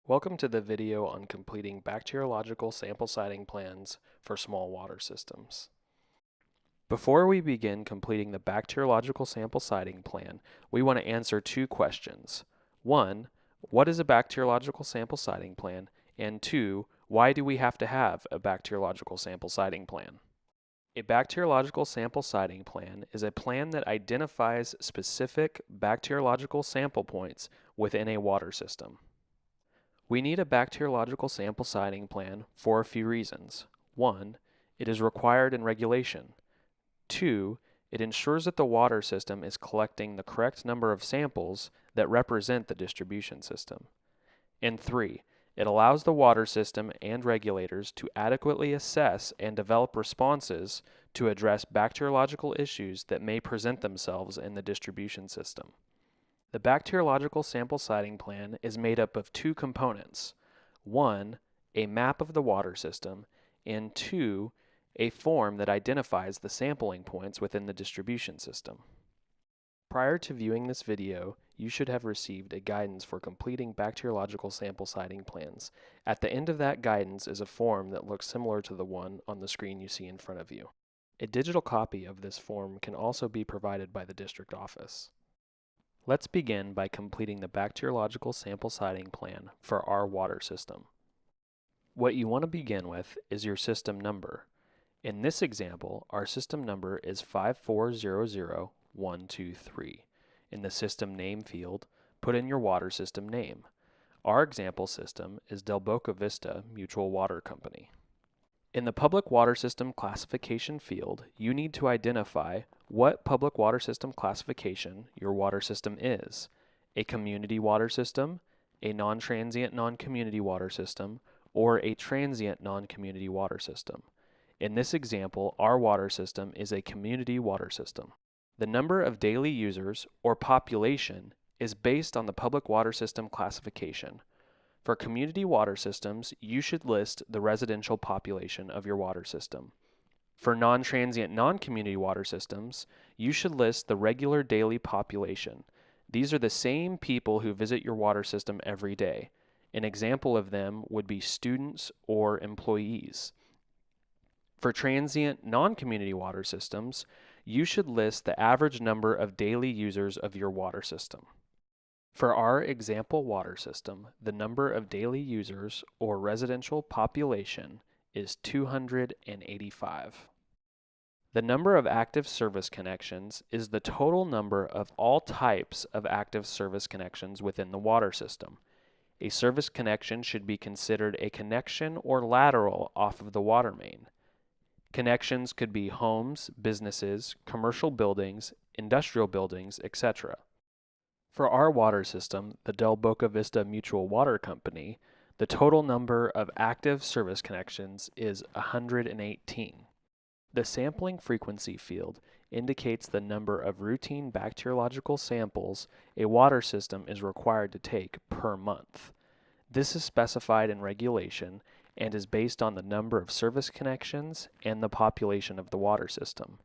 Welcome to the video on completing bacteriological sample siting plans for small water systems. Before we begin completing the bacteriological sample siting plan, we want to answer two questions. One, what is a bacteriological sample siting plan? And two, why do we have to have a bacteriological sample siting plan? A bacteriological sample siting plan is a plan that identifies specific bacteriological sample points within a water system. We need a bacteriological sample siting plan for a few reasons. One, it is required in regulation. Two, it ensures that the water system is collecting the correct number of samples that represent the distribution system. And three, it allows the water system and regulators to adequately assess and develop responses to address bacteriological issues that may present themselves in the distribution system. The bacteriological sample siting plan is made up of two components. One, a map of the water system, and two, a form that identifies the sampling points within the distribution system. Prior to viewing this video, you should have received a guidance for completing bacteriological sample siting plans. At the end of that guidance is a form that looks similar to the one on the screen you see in front of you. A digital copy of this form can also be provided by the district office. Let's begin by completing the bacteriological sample siting plan for our water system. What you want to begin with is your system number. In this example, our system number is 5400123. In the system name field, put in your water system name. Our example system is Del Boca Vista Mutual Water Company. In the Public Water System Classification field, you need to identify what public water system classification your water system is: a community water system, a non-transient non-community water system, or a transient non-community water system. In this example, our water system is a community water system. The number of daily users, or population, is based on the public water system classification. For community water systems, you should list the residential population of your water system. For non-transient non-community water systems, you should list the regular daily population. These are the same people who visit your water system every day. An example of them would be students or employees. For transient non-community water systems, you should list the average number of daily users of your water system. For our example water system, the number of daily users, or residential population, is 285. The number of active service connections is the total number of all types of active service connections within the water system. A service connection should be considered a connection or lateral off of the water main. Connections could be homes, businesses, commercial buildings, industrial buildings, etc. For our water system, the Del Boca Vista Mutual Water Company, the total number of active service connections is 118. The sampling frequency field indicates the number of routine bacteriological samples a water system is required to take per month. This is specified in regulation and is based on the number of service connections and the population of the water system.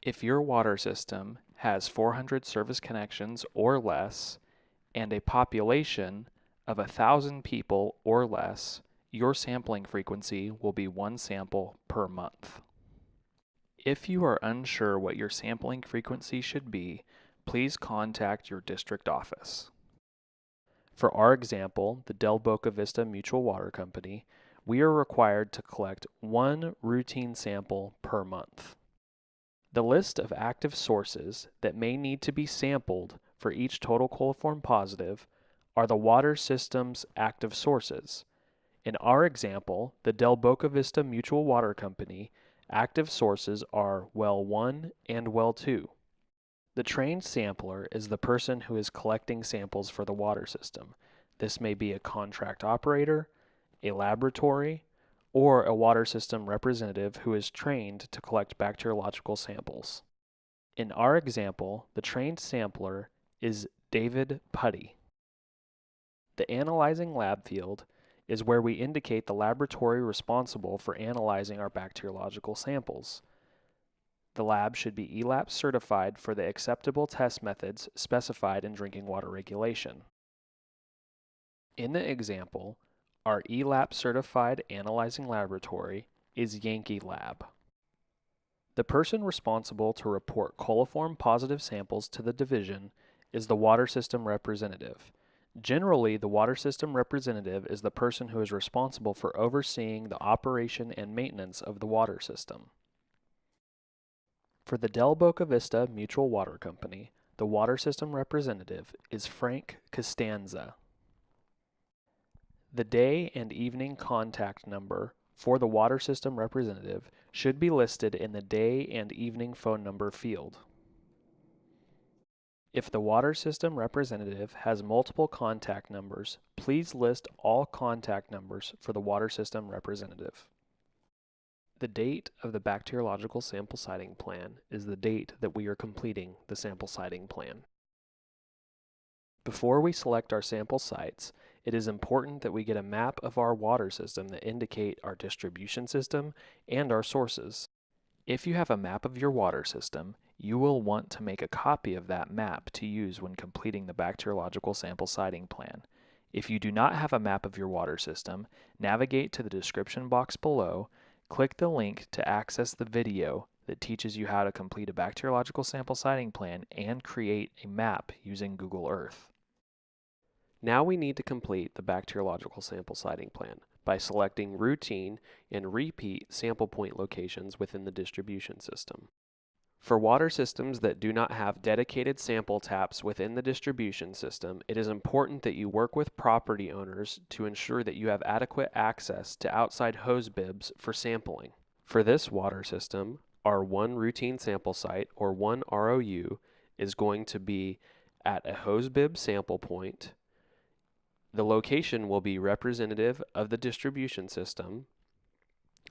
If your water system has 400 service connections or less and a population of 1,000 people or less, your sampling frequency will be 1 sample per month. If you are unsure what your sampling frequency should be, please contact your district office. For our example, the Del Boca Vista Mutual Water Company, we are required to collect 1 routine sample per month. The list of active sources that may need to be sampled for each total coliform positive are the water system's active sources. In our example, the Del Boca Vista Mutual Water Company, active sources are well 1 and well 2. The trained sampler is the person who is collecting samples for the water system. This may be a contract operator, a laboratory, or a water system representative who is trained to collect bacteriological samples. In our example, the trained sampler is David Putty. The analyzing lab field is where we indicate the laboratory responsible for analyzing our bacteriological samples. The lab should be ELAP certified for the acceptable test methods specified in drinking water regulation. In the example, our ELAP certified analyzing laboratory is Yankee Lab. The person responsible to report coliform positive samples to the division is the water system representative. Generally, the water system representative is the person who is responsible for overseeing the operation and maintenance of the water system. For the Del Boca Vista Mutual Water Company, the water system representative is Frank Costanza. The day and evening contact number for the water system representative should be listed in the day and evening phone number field. If the water system representative has multiple contact numbers, please list all contact numbers for the water system representative. The date of the bacteriological sample siting plan is the date that we are completing the sample siting plan. Before we select our sample sites, it is important that we get a map of our water system that indicate our distribution system and our sources. If you have a map of your water system, you will want to make a copy of that map to use when completing the bacteriological sample siting plan. If you do not have a map of your water system, navigate to the description box below, click the link to access the video that teaches you how to complete a bacteriological sample siting plan and create a map using Google Earth. Now we need to complete the bacteriological sample siting plan by selecting routine and repeat sample point locations within the distribution system. For water systems that do not have dedicated sample taps within the distribution system, it is important that you work with property owners to ensure that you have adequate access to outside hose bibs for sampling. For this water system, our one routine sample site, or one ROU, is going to be at a hose bib sample point. The location will be representative of the distribution system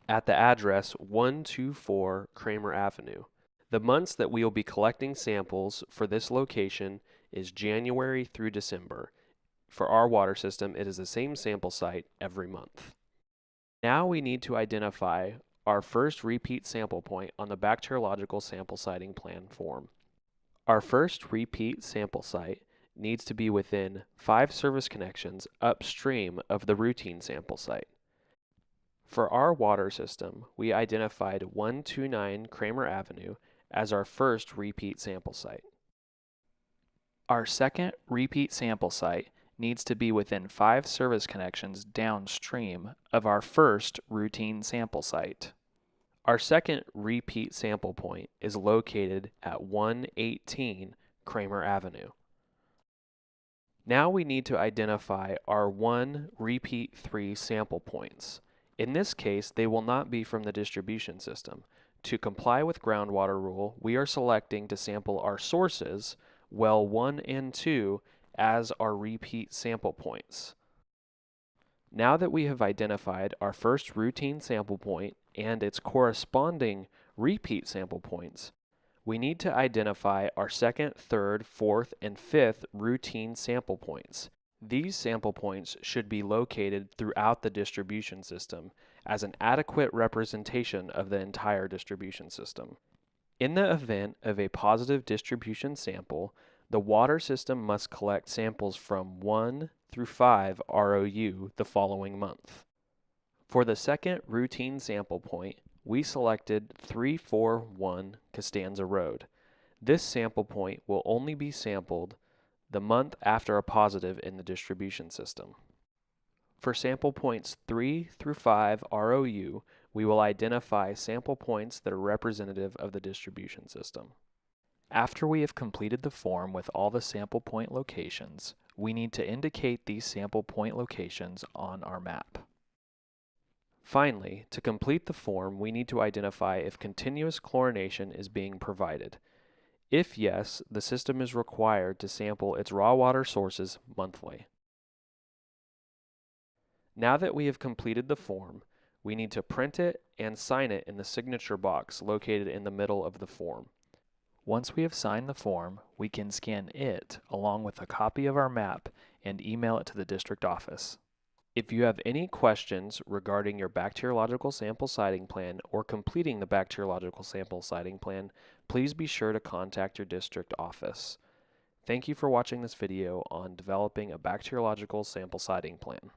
at the address 124 Kramer Avenue. The months that we will be collecting samples for this location is January through December. For our water system, it is the same sample site every month. Now we need to identify our first repeat sample point on the bacteriological sample siting plan form. Our first repeat sample site needs to be within 5 service connections upstream of the routine sample site. For our water system, we identified 129 Kramer Avenue as our first repeat sample site. Our second repeat sample site needs to be within 5 service connections downstream of our first routine sample site. Our second repeat sample point is located at 118 Kramer Avenue. Now we need to identify our repeat 3 sample points. In this case, they will not be from the distribution system. To comply with groundwater rule, we are selecting to sample our sources, well 1 and 2, as our repeat sample points. Now that we have identified our first routine sample point and its corresponding repeat sample points, we need to identify our second, third, fourth, and fifth routine sample points. These sample points should be located throughout the distribution system as an adequate representation of the entire distribution system. In the event of a positive distribution sample, the water system must collect samples from 1 through 5 ROU the following month. For the second routine sample point, we selected 341 Costanza Road. This sample point will only be sampled the month after a positive in the distribution system. For sample points 3 through 5 ROU, we will identify sample points that are representative of the distribution system. After we have completed the form with all the sample point locations, we need to indicate these sample point locations on our map. Finally, to complete the form, we need to identify if continuous chlorination is being provided. If yes, the system is required to sample its raw water sources monthly. Now that we have completed the form, we need to print it and sign it in the signature box located in the middle of the form. Once we have signed the form, we can scan it along with a copy of our map and email it to the district office. If you have any questions regarding your bacteriological sample siting plan or completing the bacteriological sample siting plan, please be sure to contact your district office. Thank you for watching this video on developing a bacteriological sample siting plan.